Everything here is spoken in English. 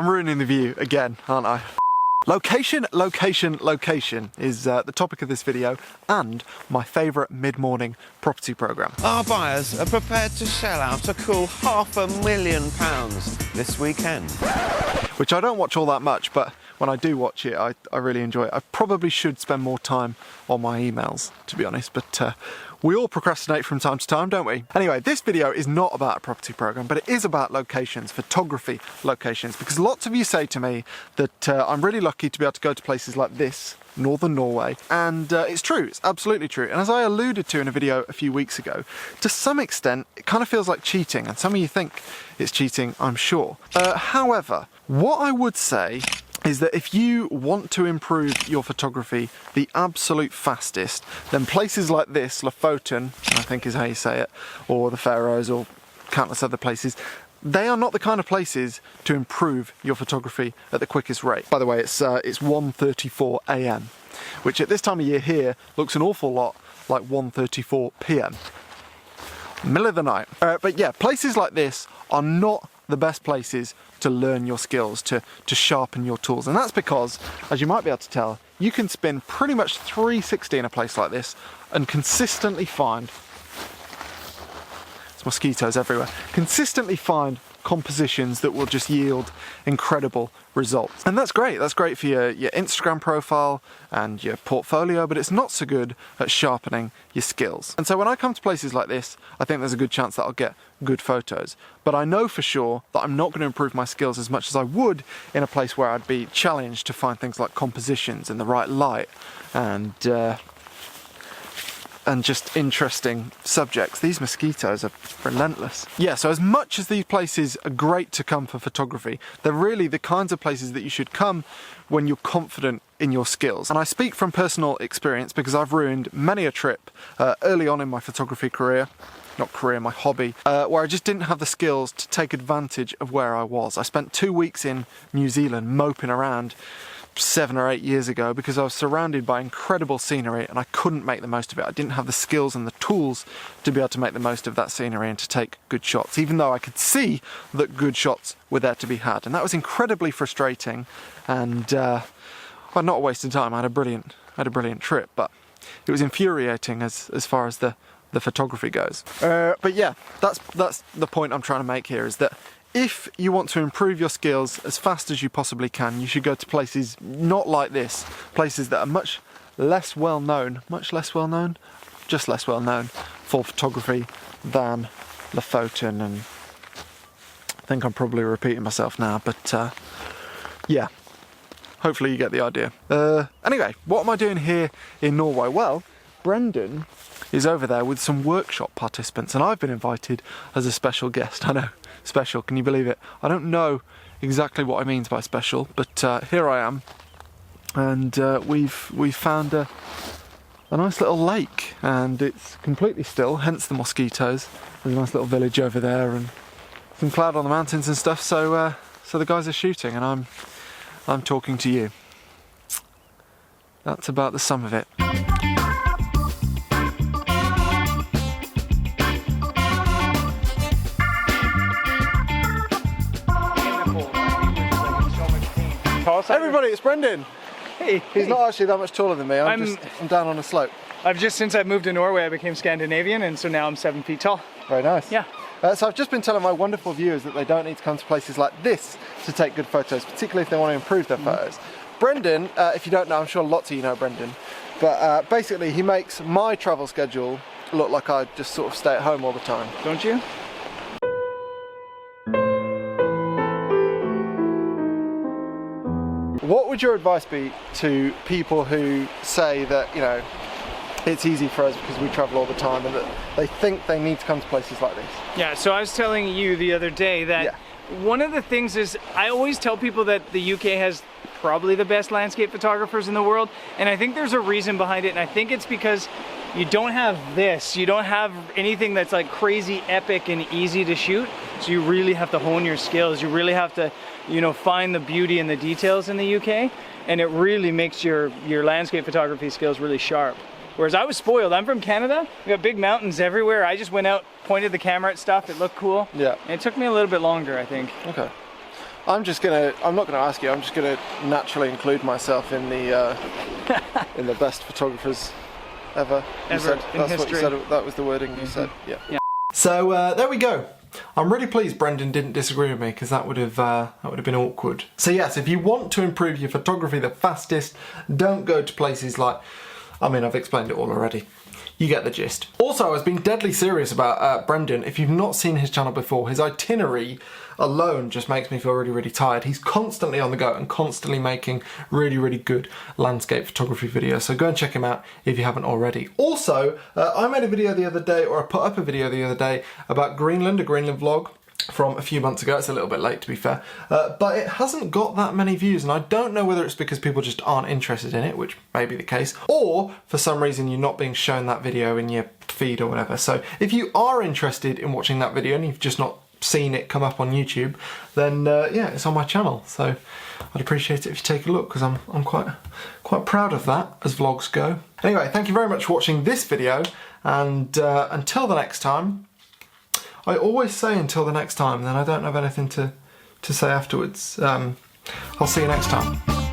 I'm ruining the view again, aren't I? Location, location, location is the topic of this video and my favourite mid-morning property programme. Our buyers are prepared to shell out a cool £500,000 this weekend. Which I don't watch all that much, but when I do watch it, I really enjoy it. I probably should spend more time on my emails, to be honest, but we all procrastinate from time to time, don't we? Anyway, this video is not about a property programme, but it is about locations, photography locations, because lots of you say to me that I'm really lucky to be able to go to places like this, northern Norway, and it's true, it's absolutely true. And as I alluded to in a video a few weeks ago, to some extent, it kind of feels like cheating, and some of you think it's cheating, I'm sure. However, what I would say is that if you want to improve your photography the absolute fastest, then places like this, Lofoten, I think is how you say it, or the Faroes, or countless other places, they are not the kind of places to improve your photography at the quickest rate. By the way, it's 1:34 AM, which at this time of year here looks an awful lot like 1:34 PM. Middle of the night. But yeah, places like this are not the best places to learn your skills, to sharpen your tools. And that's because, as you might be able to tell, you can spin pretty much 360 in a place like this and consistently find, there's mosquitoes everywhere, consistently find compositions that will just yield incredible results. And that's great for your Instagram profile and your portfolio, but it's not so good at sharpening your skills. And so when I come to places like this, I think there's a good chance that I'll get good photos. But I know for sure that I'm not going to improve my skills as much as I would in a place where I'd be challenged to find things like compositions and the right light and just interesting subjects. These mosquitoes are relentless. Yeah, so as much as these places are great to come for photography, they're really the kinds of places that you should come when you're confident in your skills. And I speak from personal experience because I've ruined many a trip early on in my photography career, my hobby, where I just didn't have the skills to take advantage of where I was. I spent 2 weeks in New Zealand moping around 7 or 8 years ago because I was surrounded by incredible scenery and I couldn't make the most of it. I didn't have the skills and the tools to be able to make the most of that scenery and to take good shots, even though I could see that good shots were there to be had. And that was incredibly frustrating and, well, not a waste of time. I had a brilliant trip, but it was infuriating as far as the photography goes. But yeah, that's the point I'm trying to make here, is that if you want to improve your skills as fast as you possibly can, you should go to places not like this, places that are much less well known for photography than Lofoten. And I think I'm probably repeating myself now, but yeah, hopefully you get the idea. Anyway, what am I doing here in Norway? Well, Brendan is over there with some workshop participants and I've been invited as a special guest. I know, special, can you believe it? I don't know exactly what I mean by special, but here I am, and we've found a nice little lake and it's completely still, hence the mosquitoes. There's a nice little village over there and some cloud on the mountains and stuff, so the guys are shooting and I'm talking to you. That's about the sum of it. Everybody, it's Brendan. Hey. He's not actually that much taller than me. I'm down on a slope. Since I moved to Norway, I became Scandinavian, and so now I'm 7 feet tall. Very nice. Yeah. So I've just been telling my wonderful viewers that they don't need to come to places like this to take good photos, particularly if they want to improve their photos. Brendan, if you don't know, I'm sure lots of you know Brendan, but basically he makes my travel schedule look like I just sort of stay at home all the time. Don't you? What would your advice be to people who say that, you know, it's easy for us because we travel all the time and that they think they need to come to places like this? Yeah, so I was telling you the other day that one of the things is, I always tell people that the UK has probably the best landscape photographers in the world, and I think there's a reason behind it, and I think it's because you don't have this, you don't have anything that's like crazy epic and easy to shoot, so you really have to hone your skills, you really have to, you know, find the beauty and the details in the UK, and it really makes your landscape photography skills really sharp. Whereas I was spoiled. I'm from Canada. We got big mountains everywhere. I just went out, pointed the camera at stuff. It looked cool. Yeah. And it took me a little bit longer, I think. Okay. I'm not gonna ask you, I'm just gonna naturally include myself in the in the best photographers ever. In That's what history. you said, that was the wording you said, yeah. Yeah. So there we go. I'm really pleased Brendan didn't disagree with me, because that would have been awkward. So yes, if you want to improve your photography the fastest, don't go to places like, I mean, I've explained it all already. You get the gist. Also, I was being deadly serious about Brendan. If you've not seen his channel before, his itinerary alone just makes me feel really, really tired. He's constantly on the go and constantly making really, really good landscape photography videos. So go and check him out if you haven't already. Also, I made a video the other day, or I put up a video the other day about Greenland, a Greenland vlog from a few months ago. It's a little bit late, to be fair, but it hasn't got that many views, and I don't know whether it's because people just aren't interested in it, which may be the case, or for some reason you're not being shown that video in your feed or whatever. So if you are interested in watching that video and you've just not seen it come up on YouTube, then yeah, it's on my channel, so I'd appreciate it if you take a look, because I'm quite proud of that as vlogs go. Anyway, thank you very much for watching this video, and until the next time. I always say until the next time, then I don't have anything to say afterwards. I'll see you next time.